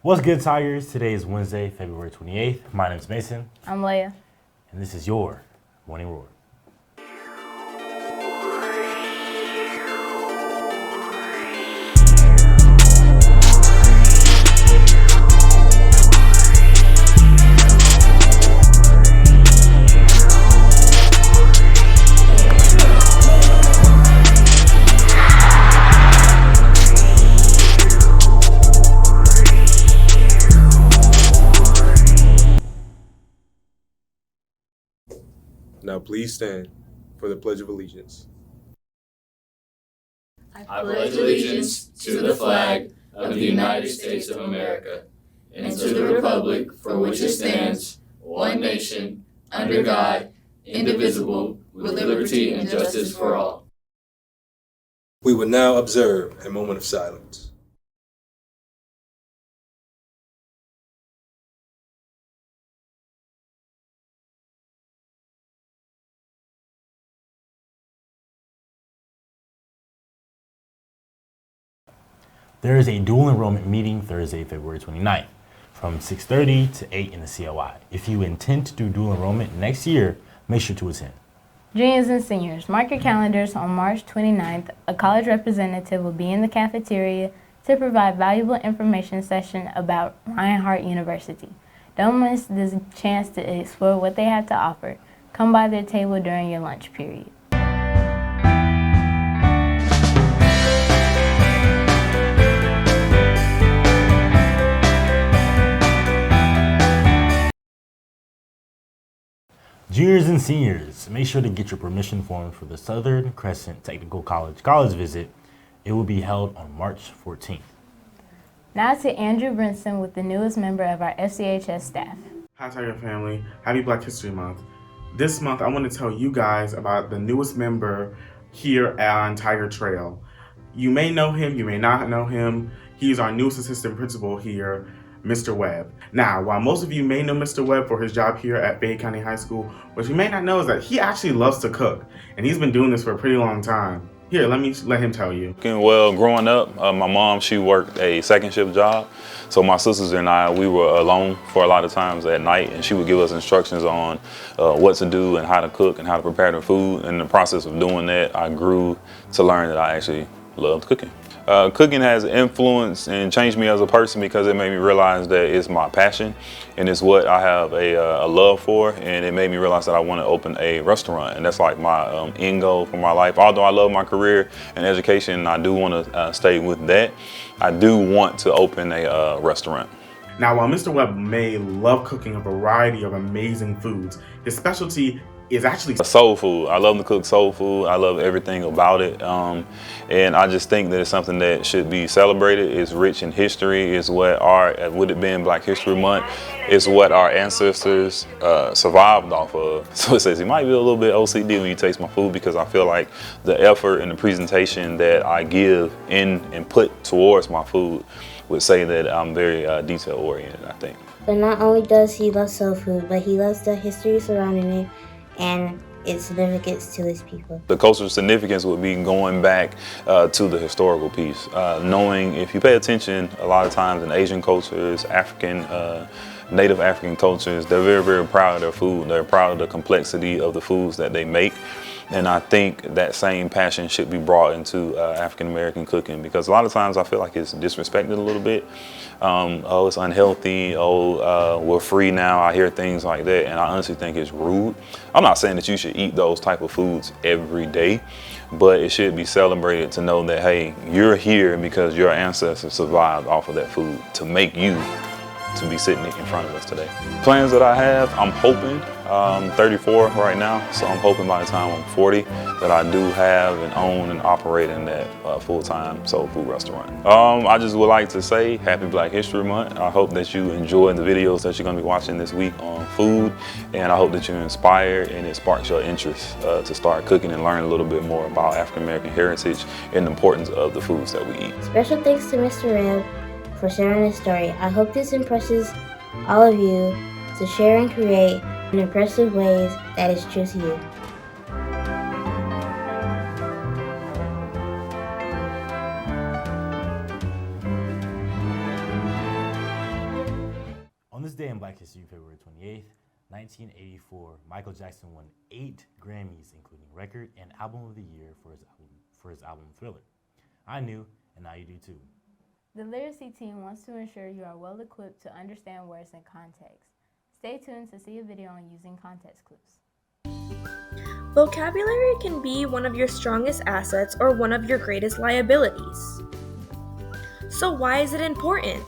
What's good, Tigers? Today is Wednesday, February 28th. My name is Mason. I'm Leia. And this is your Morning Roar. Now please stand for the Pledge of Allegiance. I pledge allegiance to the flag of the United States of America and to the republic for which it stands, one nation, under God, indivisible, with liberty and justice for all. We will now observe a moment of silence. There is a dual enrollment meeting Thursday, February 29th from 6:30 to 8 in the COI. If you intend to do dual enrollment next year, make sure to attend. Juniors and seniors, mark your calendars. On March 29th, a college representative will be in the cafeteria to provide valuable information session about Reinhardt University. Don't miss this chance to explore what they have to offer. Come by their table during your lunch period. Juniors and seniors, make sure to get your permission form for the Southern Crescent Technical College visit. It will be held on March 14th. Now to Andrew Brinson with the newest member of our FCHS staff. Hi Tiger family, happy Black History Month. This month I want to tell you guys about the newest member here on Tiger Trail. You may know him, you may not know him. He's our newest assistant principal here, Mr. Webb. Now, while most of you may know Mr. Webb for his job here at Fayette County High School, what you may not know is that he actually loves to cook, and he's been doing this for a pretty long time. Here, let him tell you. Well, growing up, my mom, she worked a second shift job. So my sisters and I, we were alone for a lot of times at night, and she would give us instructions on what to do and how to cook and how to prepare the food. In the process of doing that, I grew to learn that I actually loved cooking. Cooking has influenced and changed me as a person because it made me realize that it's my passion and it's what I have a love for, and it made me realize that I want to open a restaurant, and that's like my end goal for my life. Although I love my career and education, I do want to stay with that. I do want to open a restaurant. Now, while Mr. Webb may love cooking a variety of amazing foods, his specialty is actually soul food. I love to cook soul food. I love everything about it. And I just think that it's something that should be celebrated. It's rich in history. It's what with it being Black History Month, it's what our ancestors survived off of. So it says it might be a little bit OCD when you taste my food, because I feel like the effort and the presentation that I give in and put towards my food would say that I'm very detail oriented, I think. But not only does he love soul food, but he loves the history surrounding it and its significance to his people. The cultural significance would be going back to the historical piece. Knowing, if you pay attention, a lot of times in Asian cultures, Native African cultures, they're very, very proud of their food. They're proud of the complexity of the foods that they make. And I think that same passion should be brought into African American cooking, because a lot of times I feel like it's disrespected a little bit. Oh, it's unhealthy. Oh, we're free now. I hear things like that, and I honestly think it's rude. I'm not saying that you should eat those type of foods every day, but it should be celebrated to know that, hey, you're here because your ancestors survived off of that food to make you to be sitting in front of us today. Plans that I have, I'm hoping, 34 right now, so I'm hoping by the time I'm 40 that I do have and own and operate in that full-time soul food restaurant. I just would like to say happy Black History Month. I hope that you enjoy the videos that you're going to be watching this week on food, and I hope that you're inspired and it sparks your interest to start cooking and learn a little bit more about African American heritage and the importance of the foods that we eat. Special thanks to Mr. Webb for sharing his story. I hope this impresses all of you to share and create in impressive ways that is true to you. this day in Black History, February 28th, 1984, Michael Jackson won 8 Grammys, including Record and Album of the Year for his album Thriller. I knew, and now you do too. The literacy team wants to ensure you are well equipped to understand words in context. Stay tuned to see a video on using context clues. Vocabulary can be one of your strongest assets or one of your greatest liabilities. So why is it important?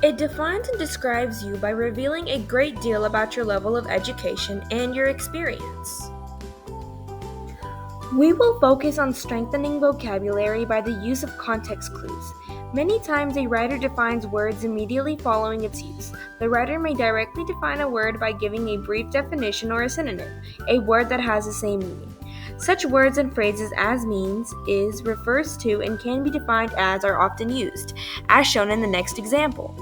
It defines and describes you by revealing a great deal about your level of education and your experience. We will focus on strengthening vocabulary by the use of context clues. Many times a writer defines words immediately following its use. The writer may directly define a word by giving a brief definition or a synonym, a word that has the same meaning. Such words and phrases as means, is, refers to, and can be defined as are often used, as shown in the next example.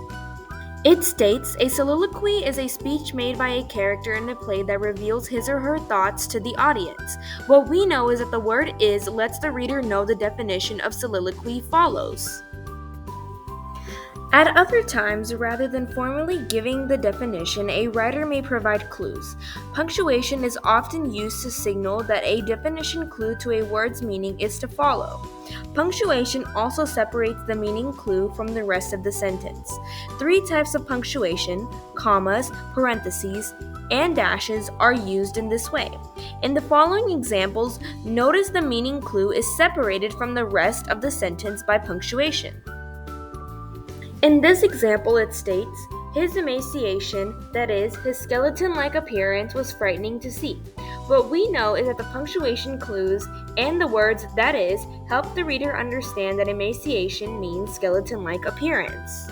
It states, a soliloquy is a speech made by a character in a play that reveals his or her thoughts to the audience. What we know is that the word is lets the reader know the definition of soliloquy follows. At other times, rather than formally giving the definition, a writer may provide clues. Punctuation is often used to signal that a definition clue to a word's meaning is to follow. Punctuation also separates the meaning clue from the rest of the sentence. 3 types of punctuation, commas, parentheses, and dashes are used in this way. In the following examples, notice the meaning clue is separated from the rest of the sentence by punctuation. In this example, it states, his emaciation, that is, his skeleton-like appearance, was frightening to see. What we know is that the punctuation clues and the words that is help the reader understand that emaciation means skeleton-like appearance.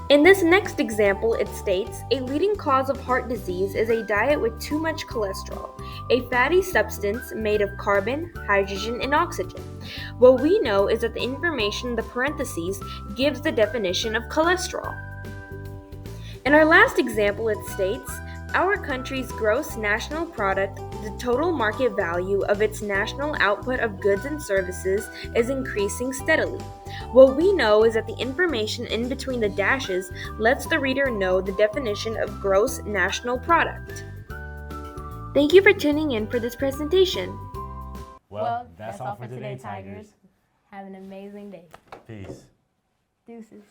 In this next example, it states, a leading cause of heart disease is a diet with too much cholesterol, a fatty substance made of carbon, hydrogen, and oxygen. What we know is that the information in the parentheses gives the definition of cholesterol. In our last example, it states, our country's gross national product, the total market value of its national output of goods and services, is increasing steadily. What we know is that the information in between the dashes lets the reader know the definition of gross national product. Thank you for tuning in for this presentation. Well, that's all for today, Tigers. Have an amazing day. Peace. Deuces.